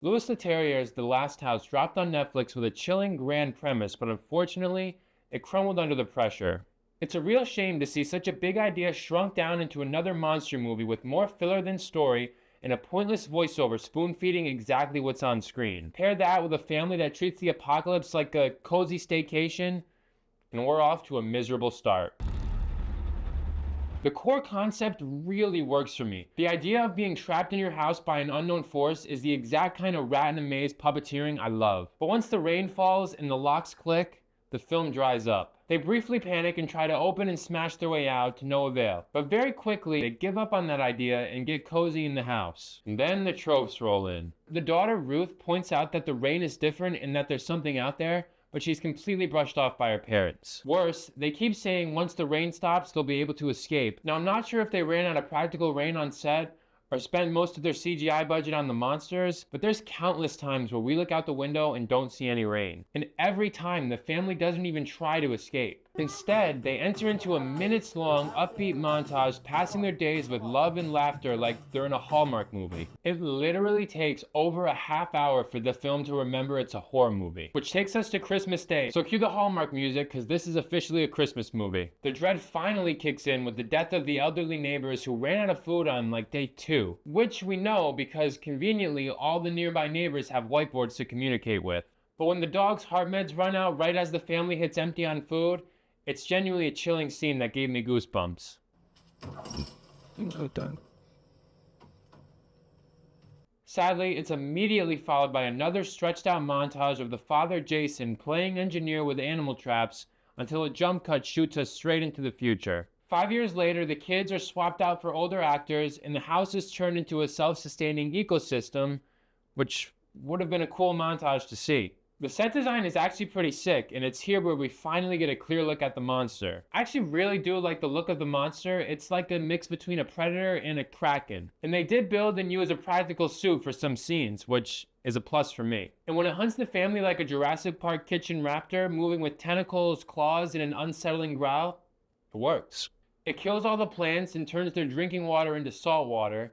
Louis Leterrier's The Last House dropped on Netflix with a chilling grand premise, but unfortunately, it crumbled under the pressure. It's a real shame to see such a big idea shrunk down into another monster movie with more filler than story and a pointless voiceover spoon-feeding exactly what's on screen. Pair that with a family that treats the apocalypse like a cozy staycation, and we're off to a miserable start. The core concept really works for me. The idea of being trapped in your house by an unknown force is the exact kind of rat in a maze puppeteering I love. But once the rain falls and the locks click, the film dries up. They briefly panic and try to open and smash their way out to no avail. But very quickly, they give up on that idea and get cozy in the house. And then the tropes roll in. The daughter, Ruth, points out that the rain is different and that there's something out there, but she's completely brushed off by her parents. Worse, they keep saying once the rain stops, they'll be able to escape. Now, I'm not sure if they ran out of practical rain on set or spent most of their CGI budget on the monsters, but there's countless times where we look out the window and don't see any rain. And every time, the family doesn't even try to escape. Instead, they enter into a minutes-long, upbeat montage passing their days with love and laughter like they're in a Hallmark movie. It literally takes over a half hour for the film to remember it's a horror movie. Which takes us to Christmas Day, so cue the Hallmark music because this is officially a Christmas movie. The dread finally kicks in with the death of the elderly neighbors who ran out of food on like day 2. Which we know because conveniently all the nearby neighbors have whiteboards to communicate with. But when the dog's heart meds run out right as the family hits empty on food, it's genuinely a chilling scene that gave me goosebumps. Sadly, it's immediately followed by another stretched out montage of the father Jason playing engineer with animal traps until a jump cut shoots us straight into the future. 5 years later, the kids are swapped out for older actors and the house is turned into a self-sustaining ecosystem, which would have been a cool montage to see. The set design is actually pretty sick, and it's here where we finally get a clear look at the monster. I actually really do like the look of the monster. It's like a mix between a predator and a kraken. And they did build and use a practical suit for some scenes, which is a plus for me. And when it hunts the family like a Jurassic Park kitchen raptor, moving with tentacles, claws, and an unsettling growl, it works. It kills all the plants and turns their drinking water into salt water,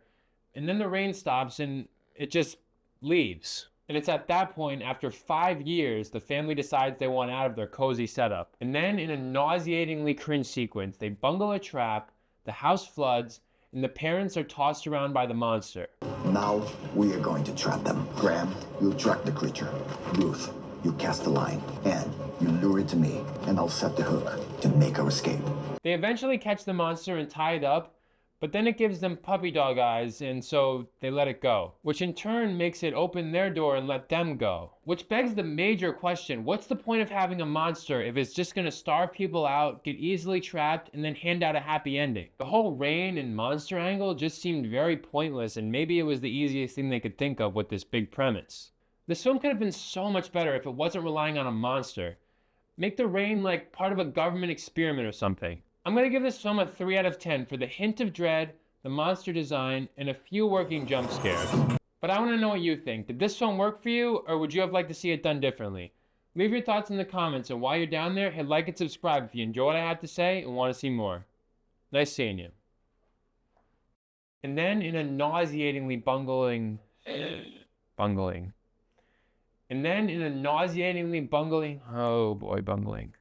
and then the rain stops and it just leaves. And it's at that point, after 5 years, the family decides they want out of their cozy setup. And then in a nauseatingly cringe sequence, they bungle a trap, the house floods, and the parents are tossed around by the monster. Now we are going to trap them. Graham, you'll track the creature. Ruth, you cast the line, and you lure it to me, and I'll set the hook to make her escape. They eventually catch the monster and tie it up, but then it gives them puppy dog eyes, and so they let it go, which in turn makes it open their door and let them go. Which begs the major question, what's the point of having a monster if it's just gonna starve people out, get easily trapped, and then hand out a happy ending? The whole rain and monster angle just seemed very pointless, and maybe it was the easiest thing they could think of with this big premise. This film could have been so much better if it wasn't relying on a monster. Make the rain like part of a government experiment or something. I'm going to give this film a 3 out of 10 for the hint of dread, the monster design, and a few working jump scares. But I want to know what you think. Did this film work for you, or would you have liked to see it done differently? Leave your thoughts in the comments, and while you're down there, hit like and subscribe if you enjoy what I have to say and want to see more. Nice seeing you. And then in a nauseatingly bungling... Oh boy, bungling.